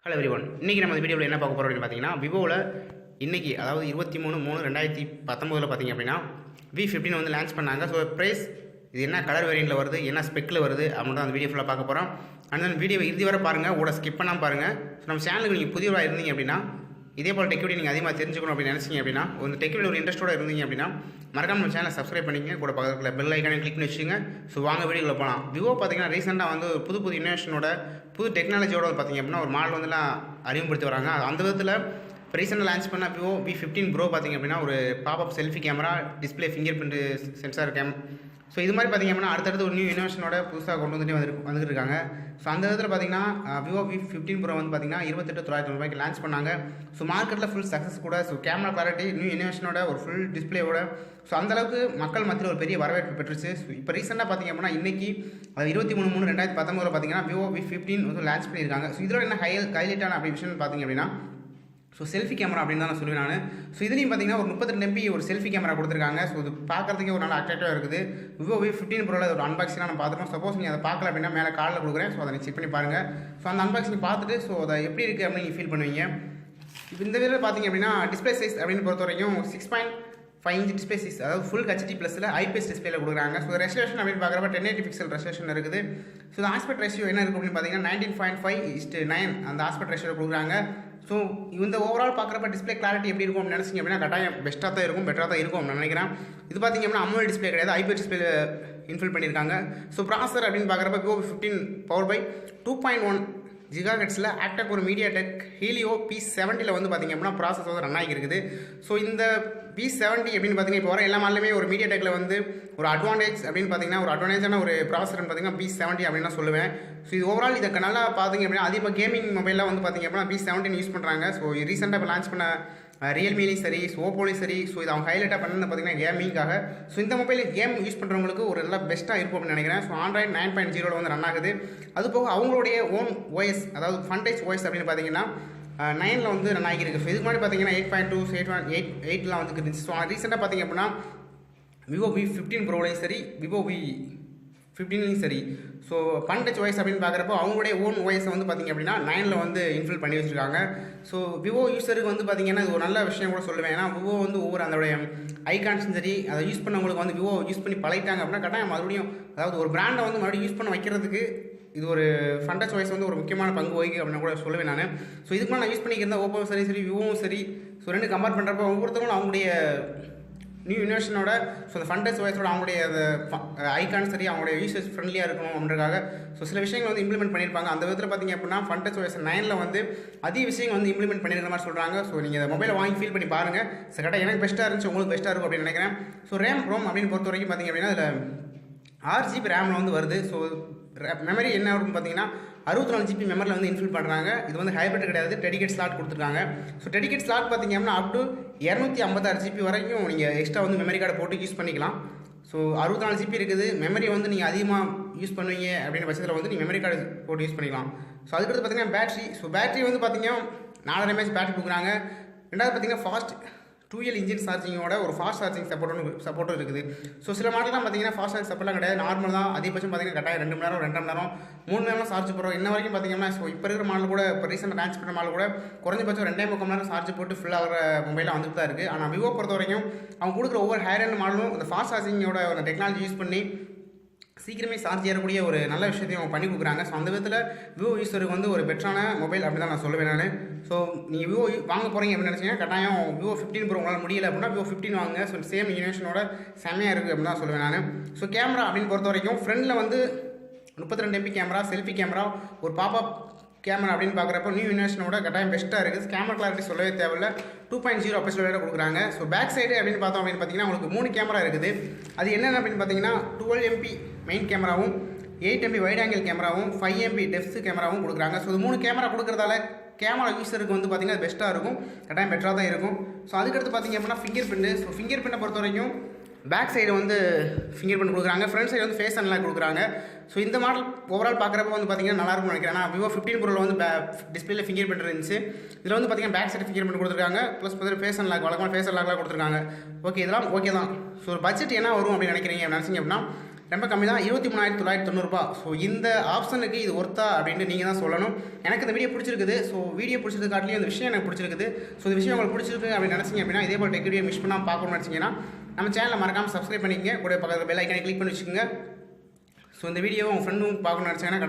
Hello everyone. இன்றைக்கி நம்ம இந்த வீடியோவில் என்ன பார்க்க போகிறோம் அப்படின்னு பார்த்தீங்கன்னா, விவோவில் இன்றைக்கி அதாவது 23/3/2019 பார்த்தீங்க அப்படின்னா V15 வந்து லான்ச் பண்ணாங்க. ஸோ ப்ரைஸ் இது என்ன கலர் வேரியண்ட்டில் வருது, என்ன ஸ்பெக்கில் வருது அப்படின்னு தான் அந்த வீடியோ ஃபுல்லாக பார்க்க போகிறோம். அண்ட் தென் வீடியோ இறுதி வரை பாருங்கள், ஓட ஸ்கிப் பண்ணாமல் பாருங்கள். ஸோ நம்ம சேனலுக்கு நீங்கள் புதியவராக இருந்தீங்க அப்படின்னா, இதே போல் டெக் வீடியோ நீங்கள் அதிகமாக தெரிஞ்சுக்கணும் அப்படின்னு நினச்சிங்க அப்படின்னா, ஒரு டெக் வீடியோ ஒரு இன்ட்ரெஸ்ட்டோட இருந்தீங்க அப்படின்னா மறக்காம நம்ம சேனலை சப்ஸ்கிரைப் பண்ணிங்க, கூட பக்கத்தில் பெல் ஐக்கானே கிளிக் பண்ணி வச்சுங்க. ஸோ வாங்க வீடியோவில் போகலாம். விவோ பார்த்தீங்கன்னா ரீசெண்டாக வந்து புது இனோவேஷனோட புது டெக்னாலஜியோட பார்த்தீங்க அப்படின்னா ஒரு மாடல் வந்துலாம் அறிமுகப்படுத்தி வராங்க. அந்த விதத்தில் இப்போ ரீசெண்டாக லான்ச் பண்ண விவோ V15 Pro பார்த்தீங்க அப்படின்னா ஒரு pop-up selfie camera, display finger print sensor so இது மாதிரி பார்த்தீங்க அப்படின்னா அடுத்தடுத்து ஒரு நியூ இனோவேஷனோட புதுசாக கொண்டு வந்துட்டு இருக்காங்க. ஸோ அந்த விதத்தில் பார்த்தீங்கன்னா விவோ V15 Pro வந்து பார்த்தீங்கன்னா 28,900 லான்ச் பண்ணாங்க. ஸோ மார்க்கெட்டில் ஃபுல் சக்ஸஸ் கூட. ஸோ கேமரா கிளாரிட்டி, நியூ இனோவேஷனோட ஒரு ஃபுல் டிஸ்பிளேயோட ஸோ அந்தளவுக்கு மக்கள் மத்தியில் ஒரு பெரிய வரவேற்பு பெற்றுச்சு. ஸோ இப்போ ரீசெண்டாக பார்த்தீங்க அப்படின்னா இன்றைக்கி 23/3/2019 பார்த்தீங்கன்னா விவோ V15 வந்து லான்ச் பண்ணியிருக்காங்க. ஸோ இதில் என்ன ஹைலைட்டான அப்படி விஷயம்னு பார்த்தீங்க அப்படின்னா ஸோ செல்ஃபி கேமரா அப்படின்னு தான் நான் சொல்லுவேன் நான். ஸோ இதுலேயும் பார்த்தீங்கன்னா ஒரு 32 MP ஒரு செல்ஃபி கேமரா கொடுத்துருக்காங்க. ஸோ இது பார்க்குறதுக்கே ஒரு நல்ல அட்ராக்டிவாக இருக்குது. விவோ V15 Proவில் ஒரு அன்பாக்சிங்காக நம்ம பார்த்துருக்கோம். சப்போஸ் நீங்கள் அதை பார்க்கல அப்படின்னா மேலே காலில் கொடுக்குறேன். ஸோ அதை செக் பண்ணி பாருங்கள். ஸோ அந்த அன்பாக்சிங் பார்த்துட்டு ஸோ அதை எப்படி இருக்குது அப்படின்னு நீங்கள் ஃபீல் பண்ணுவீங்க. இப்போ இந்த வீடியோவில் பார்த்தீங்க அப்படின்னா டிஸ்பிளே சைஸ் அப்படின்னு பொறுத்த வரைக்கும் 6.5 inch டிஸ்பிளே சைஸ், அதாவது ஃபுல் HD ப்ளஸில் ஐபிஎஸ் டிஸ்பிளேல கொடுக்குறாங்க. ஸோ ரெசல்யூஷன் அப்படின்னு பார்க்குறப்ப 1080 பிக்சல் ரெசல்யூஷன் இருக்குது. ஸோ இந்த ஆஸ்பெக்ட் ரேஷியோ என்ன இருக்குது அப்படின்னு பார்த்தீங்கன்னா 19.5:9 அந்த ஆஸ்பெக்ட் ரேஷியோ கொடுக்குறாங்க. ஸோ இந்த ஓவரால் பார்க்குறப்ப டிஸ்பிளே கிளாரிட்டி எப்படி இருக்கும் அப்படின்னு நினச்சிங்க அப்படின்னா கட்டாயம் பெஸ்ட்டாக தான் இருக்கும், பெட்டராக தான் இருக்கும் நான் நினைக்கிறேன். இது பார்த்தீங்க அப்படின்னா AMOLED டிஸ்பிளே கிடையாது, ஐபிஎஸ் டிஸ்பிளே இன்ஃபில் பண்ணியிருக்காங்க. ஸோ ப்ராசஸர் அப்படின்னு பார்க்குறப்ப Vivo V15 power by 2.1 GHz ஆக்டெக் ஒரு மீடியாடெக் ஹீலியோ P70 வந்து பார்த்திங்க அப்படின்னா ப்ராசஸ் வந்து ரன் ஆகிருக்குது. ஸோ இந்த P70 அப்படின்னு பார்த்தீங்கன்னா இப்போ வர எல்லா மாடலுமே ஒரு மீடியாடெக்கில் வந்து ஒரு அட்வான்டேஜ் அப்படின்னு பார்த்தீங்கன்னா ஒரு அட்வான்டேஜான ஒரு ப்ராசஸர்னு பார்த்தீங்கன்னா P70 அப்படின்னு தான் சொல்லுவேன். ஸோ இது ஓவரால் இதை நல்லா பார்த்தீங்க அப்படின்னா அது இப்போ கேமிங் மொபைலில் வந்து பார்த்திங்க அப்படின்னா P70 யூஸ் பண்ணுறாங்க. ஸோ ரீசெண்டாக இப்போ லான்ச் பண்ண ரியல்மிலையும் சரி, ஓப்போலையும் சரி, ஸோ இது அவங்க ஹைலைட்டாக பண்ணது பார்த்தீங்கன்னா கேமிங்காக. ஸோ இந்த மொபைல் கேம் யூஸ் பண்ணுறவங்களுக்கு ஒரு நல்லா பெஸ்ட்டாக இருக்கும் அப்படின்னு நினைக்கிறேன். ஸோ Android 9.0 வந்து ரன் ஆகுது. அது போக அவங்களுடைய ஓன் OS, அதாவது ஃபன்டைஸ் OS அப்படின்னு பார்த்தீங்கன்னா 9 வந்து ரன் ஆகியிருக்கு. ஸோ இதுக்கு முன்னாடி பார்த்தீங்கன்னா 8.2, 8.8 வந்து இருந்துச்சு. ஸோ ரீசெண்டாக பார்த்தீங்க அப்படின்னா விவோ V15 Proலையும் சரி, விவோ V15லையும் சரி, ஸோ ஃபன்டச் OS அப்படின்னு பார்க்குறப்போ அவங்களுடைய ஓன் OS வந்து பார்த்திங்க அப்படின்னா 9 வந்து இன்ஃபில் பண்ணி வச்சுருக்காங்க. ஸோ விவோ யூஸருக்கு வந்து பார்த்திங்கன்னா இது ஒரு நல்ல விஷயம் கூட சொல்லுவேன். ஏன்னா விவோ வந்து ஒவ்வொரு அதோடைய ஐகான்ஸும் சரி அதை யூஸ் பண்ணவங்களுக்கு வந்து விவோ யூஸ் பண்ணி பழகிட்டாங்க அப்படின்னா கட்டாயம் மறுபடியும் அதாவது ஒரு பிராண்டை வந்து மறுபடியும் யூஸ் பண்ண வைக்கிறதுக்கு இது ஒரு ஃபன்டச் OS வந்து ஒரு முக்கியமான பங்கு வகிக்கும் அப்படின்னு கூட சொல்லுவேன் நான். ஸோ இதுக்கு நான் யூஸ் பண்ணிக்கிறேன் ஓப்போவும் சரி விவோவும் சரி. ஸோ ரெண்டு கம்பேர் பண்ணுறப்போ ஒவ்வொருத்தரும் அவங்களுடைய நியூ இனோவேஷனோட ஸோ அந்த ஃபன்டச் OSோட அவங்களுடைய அந்த ஐகான் சரி அவங்களுடைய யூசர்ஸ் ஃப்ரெண்ட்லியாக இருக்கணும் அப்படின்றக்காக ஸோ சில விஷயங்கள் வந்து இம்ப்ளிமெண்ட் பண்ணியிருப்பாங்க. அந்த விதத்தில் பார்த்திங்க அப்படின்னா ஃபன்டச் OS 9 வந்து அதிக விஷயங்கள் வந்து இம்ப்ளிமெண்ட் பண்ணியிருக்கிற மாதிரி சொல்கிறாங்க. ஸோ நீங்கள் அந்த மொபைலை வாங்கி ஃபீல் பண்ணி பாருங்கள். ஸோ கரெக்டாக எனக்கு பெஸ்ட்டாக இருந்துச்சு, உங்களுக்கு பெஸ்ட்டாக இருக்கும் அப்படின்னு நினைக்கிறேன். ஸோ ரோம் அப்படின்னு பொறுத்த வரைக்கும் பார்த்திங்க அப்படின்னா அதில் 6GB ரேமில் வந்து வருது. ஸோ மெமரி என்ன அப்படின்னு பார்த்தீங்கன்னா 64GB மெமரியில் வந்து இன்ஃபில் பண்ணுறாங்க. இது வந்து ஹைப்ரிட் கிடையாது, டெடிகேட் ஸ்லாட் கொடுத்துருக்காங்க. ஸோ டெடிகேட் ஸ்லாட் பார்த்திங்க அப்படின்னா அப் டு 256GB வரைக்கும் நீங்கள் எக்ஸ்ட்ரா வந்து மெமரி கார்டை போட்டு யூஸ் பண்ணிக்கலாம். ஸோ 64GB இருக்குது. மெமரி வந்து நீங்கள் அதிகமாக யூஸ் பண்ணுவீங்க அப்படின்ற பட்சத்தில் வந்து நீங்கள் மெமரி கார்டு போட்டு யூஸ் பண்ணிக்கலாம். ஸோ அதுக்கடுத்து பார்த்தீங்கன்னா பேட்டரி வந்து பார்த்திங்கன்னா 4000 mAh பேட்டரி கொடுக்குறாங்க. ரெண்டாவது பார்த்திங்கன்னா ஃபாஸ்ட் 2L இன்ஜின் சார்ஜிங்கோட ஒரு ஃபாஸ்ட் சார்ஜிங் சப்போர்ட்டும் இருக்குது. ஸோ சில மாடலாம் பார்த்தீங்கன்னா ஃபாஸ்ட் சார்ஜ் சப்போர்ட்லாம் கிடையாது, நார்மல் தான். அதிகபட்சம் பார்த்தீங்கன்னா கட்டாயம் 2 மணி நேரம் 2.5 மணி நேரம் 3 மணி நேரம் சார்ஜ் போடுறோம். இன்ன வரைக்கும் பார்த்தீங்கன்னா ஸோ இப்போ இருக்கிற மாடல் கூட இப்போ ரீசெண்டாக லான்ச் பண்ண மாடல் கூட குறைஞ்சபட்சம் 2.5 மணி நேரம் சார்ஜ் போட்டு ஃபுல்லாக வர மொபைலாக வந்துட்டு தான் இருக்குது. ஆனால் விவோ பொறுத்த வரைக்கும் அவங்க கொடுக்குற ஒவ்வொரு ஹையர் எண்ட் மாடலும் அந்த ஃபாஸ்ட் சார்ஜிங்கோட ஒரு டெக்னாலஜி யூஸ் பண்ணி சீக்கிரமே சார்ஜ் ஏறக்கூடிய ஒரு நல்ல விஷயத்தையும் அவங்க பண்ணி கொடுக்குறாங்க. ஸோ அந்த விதத்தில் விவோ யூஸருக்கு வந்து ஒரு பெட்டரான மொபைல் அப்படி தான் நான் சொல்லுவேன் நான். ஸோ நீங்கள் விவோ வாங்க போகிறீங்க அப்படின்னு நினச்சிங்கன்னா கட்டாயம் விவோ 15 Pro உங்களால் முடியலை அப்படின்னா விவோ 15 வாங்க. ஸோ சேம் இனோவேஷனோட செம்மையாக இருக்குது அப்படின்னு தான் சொல்லுவேன் நான். ஸோ கேமரா அப்படின்னு பொறுத்த வரைக்கும் ஃப்ரண்டில் வந்து 32 MP கேமரா, செல்ஃபி கேமரா, ஒரு பாப்அப் கேமரா அப்படின்னு பார்க்குறப்போ நியூ இனோவேஷனோட கட்டாயம் பெஸ்ட்டாக இருக்குது. கேமரா கிளாரிட்டி சொல்லவே தேவையில்லை, 2.0 அப்போசில் கொடுக்குறாங்க. ஸோ பேக் சைடு அப்படின்னு பார்த்தோம் அப்படின்னு பார்த்தீங்கன்னா உங்களுக்கு 3 கேமரா இருக்குது. அது என்னென்ன அப்படின்னு பார்த்தீங்கன்னா 12 MP மெயின் கேமராவும், 8 MP வைட் ஆங்கிள் கேமராவும், 5 MP டெப்த் கேமராவும் கொடுக்குறாங்க. ஸோ இது 3 கேமரா கொடுக்குறதால கேமரா யூஸருக்கு வந்து பார்த்திங்கன்னா பெஸ்ட்டாக இருக்கும், கட்டாயம் பெட்டராக தான் இருக்கும். ஸோ அதுக்கடுத்து பார்த்திங்க அப்படின்னா ஃபிங்கர் பிரிண்ட். ஸோ ஃபிங்கர் பிரிண்டை பொறுத்த வரைக்கும் பேக் சைடு வந்து ஃபிங்கர் பிரிண்ட் கொடுக்குறாங்க, ஃப்ரண்ட் சைடு வந்து ஃபேஸ் அன்லாக் கொடுக்குறாங்க. ஸோ இந்த மாடல் ஓவரால் பார்க்குறப்ப வந்து பார்த்திங்கன்னா நல்லாயிருக்கும்னு நினைக்கிறேன். நான் விவோ 15 Proவில் வந்து டிஸ்பிளேல ஃபிங்கர் பிரிண்ட் இருந்துச்சு. இதில் வந்து பார்த்திங்கன்னா பேக் சைடு ஃபிங்கர் பிரிண்ட் கொடுத்துருக்காங்க, ப்ளஸ் பார்த்திங்கன்னா ஃபேஸ் அன்லாக் வழக்கமாக ஃபேஸ் அன்லாக்லாம் கொடுத்துருக்காங்க. ஓகே, இதெல்லாம் ஓகே தான். ஸோ ஒரு பட்ஜெட் என்ன வரும் அப்படின்னு நினைக்கிறீங்க நினச்சிங்க அப்படின்னா ரொம்ப கம்மி தான், 23,990 ஸோ இந்த ஆப்ஷனுக்கு இது ஒர்த்தா அப்படின்ட்டு நீங்கள் தான் சொல்லணும். எனக்கு இந்த வீடியோ பிடிச்சிருக்குது. ஸோ வீடியோ பிடிச்சது காட்டிலையும் இந்த விஷயம் எனக்கு பிடிச்சிருக்குது. ஸோ இந்த விஷயம் உங்களுக்கு பிடிச்சிருக்கு அப்படின்னு நினச்சிங்க அப்படின்னா, இதே போல் டெக் வீடியோ மிஸ் பண்ணாமல் பார்க்கணும்னு நினச்சிங்கன்னா நம்ம சேனலை மறக்காமல் சப்ஸ்கிரைப் பண்ணிக்கங்க. கூட பக்கத்தில் பெல் ஐக்கானை கிளிக் பண்ணி வச்சுக்கோங்க. ஸோ இந்த வீடியோ உங்கள் ஃப்ரெண்டும் பார்க்கணும்னு நினச்சாங்கன்னா